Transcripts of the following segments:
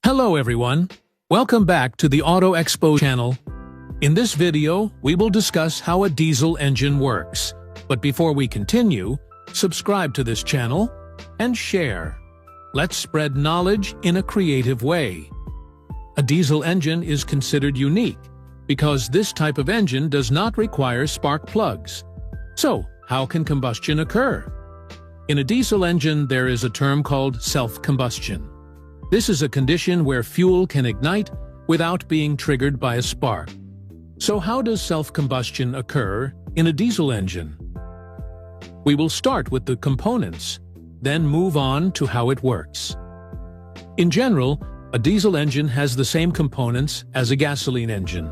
Hello everyone, welcome back to the Auto Expo channel. In this video, we will discuss how a diesel engine works. But before we continue, subscribe to this channel and share. Let's spread knowledge in a creative way. A diesel engine is considered unique because this type of engine does not require spark plugs. So, how can combustion occur? In a diesel engine, there is a term called self-combustion. This is a condition where fuel can ignite without being triggered by a spark. So how does self-combustion occur in a diesel engine? We will start with the components, then move on to how it works. In general, a diesel engine has the same components as a gasoline engine.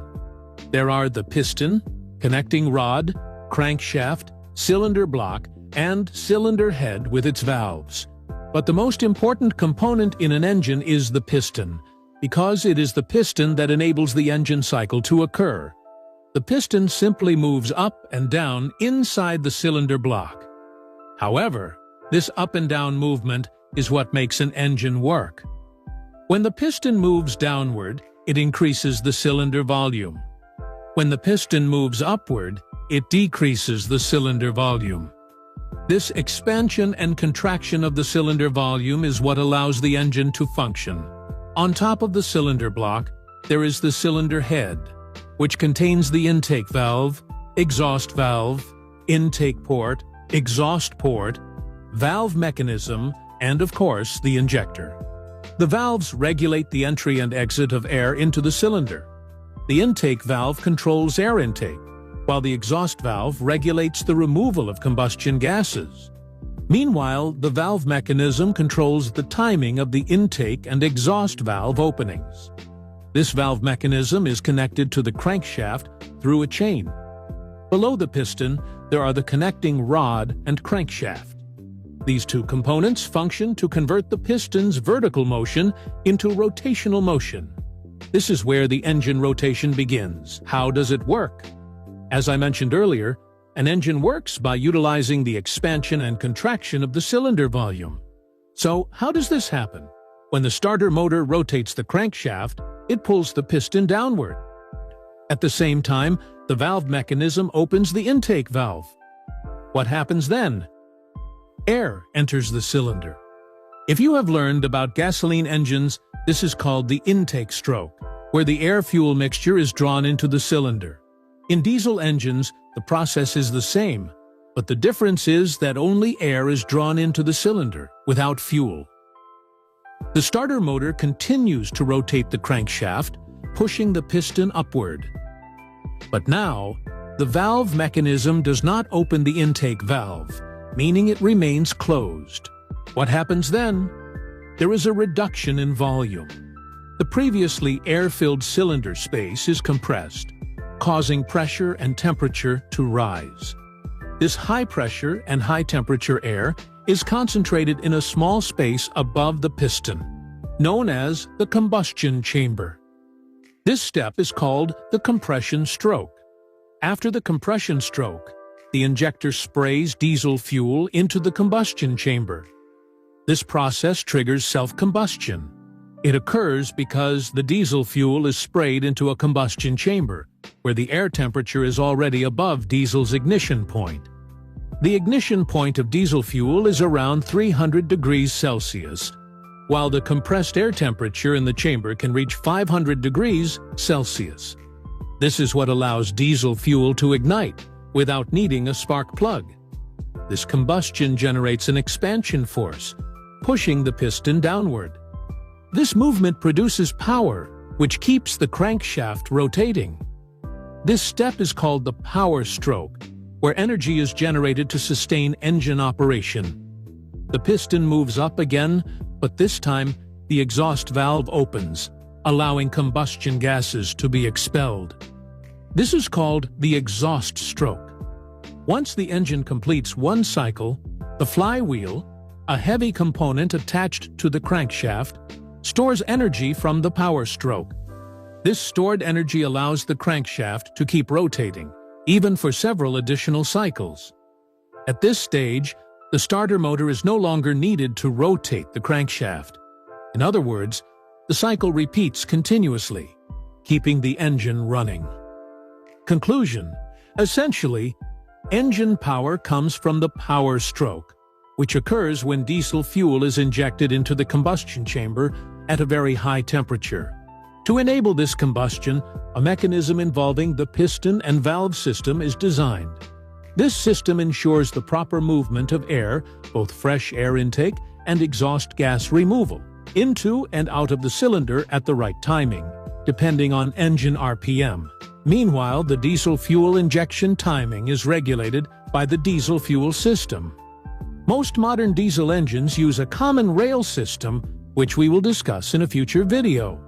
There are the piston, connecting rod, crankshaft, cylinder block, and cylinder head with its valves. But the most important component in an engine is the piston, because it is the piston that enables the engine cycle to occur. The piston simply moves up and down inside the cylinder block. However, this up and down movement is what makes an engine work. When the piston moves downward, it increases the cylinder volume. When the piston moves upward, it decreases the cylinder volume. This expansion and contraction of the cylinder volume is what allows the engine to function. On top of the cylinder block, there is the cylinder head, which contains the intake valve, exhaust valve, intake port, exhaust port, valve mechanism, and of course, the injector. The valves regulate the entry and exit of air into the cylinder. The intake valve controls air intake, while the exhaust valve regulates the removal of combustion gases. Meanwhile, the valve mechanism controls the timing of the intake and exhaust valve openings. This valve mechanism is connected to the crankshaft through a chain. Below the piston, there are the connecting rod and crankshaft. These two components function to convert the piston's vertical motion into rotational motion. This is where the engine rotation begins. How does it work? As I mentioned earlier, an engine works by utilizing the expansion and contraction of the cylinder volume. So, how does this happen? When the starter motor rotates the crankshaft, it pulls the piston downward. At the same time, the valve mechanism opens the intake valve. What happens then? Air enters the cylinder. If you have learned about gasoline engines, this is called the intake stroke, where the air-fuel mixture is drawn into the cylinder. In diesel engines, the process is the same, but the difference is that only air is drawn into the cylinder, without fuel. The starter motor continues to rotate the crankshaft, pushing the piston upward. But now, the valve mechanism does not open the intake valve, meaning it remains closed. What happens then? There is a reduction in volume. The previously air-filled cylinder space is compressed, causing pressure and temperature to rise. This high pressure and high temperature air is concentrated in a small space above the piston, known as the combustion chamber. This step is called the compression stroke. After the compression stroke, the injector sprays diesel fuel into the combustion chamber. This process triggers self-combustion. It occurs because the diesel fuel is sprayed into a combustion chamber, where the air temperature is already above diesel's ignition point. The ignition point of diesel fuel is around 300 degrees Celsius, while the compressed air temperature in the chamber can reach 500 degrees Celsius. This is what allows diesel fuel to ignite without needing a spark plug. This combustion generates an expansion force, pushing the piston downward. This movement produces power, which keeps the crankshaft rotating. This step is called the power stroke, where energy is generated to sustain engine operation. The piston moves up again, but this time the exhaust valve opens, allowing combustion gases to be expelled. This is called the exhaust stroke. Once the engine completes one cycle, the flywheel, a heavy component attached to the crankshaft, stores energy from the power stroke. This stored energy allows the crankshaft to keep rotating, even for several additional cycles. At this stage, the starter motor is no longer needed to rotate the crankshaft. In other words, The cycle repeats continuously, keeping the engine running. Conclusion: essentially, engine power comes from the power stroke, which occurs when diesel fuel is injected into the combustion chamber at a very high temperature. To enable this combustion, a mechanism involving the piston and valve system is designed. This system ensures the proper movement of air, both fresh air intake and exhaust gas removal, into and out of the cylinder at the right timing, depending on engine RPM. Meanwhile, the diesel fuel injection timing is regulated by the diesel fuel system. Most modern diesel engines use a common rail system, which we will discuss in a future video.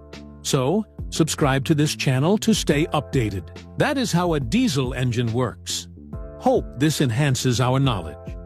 So, subscribe to this channel to stay updated. That is how a diesel engine works. Hope this enhances our knowledge.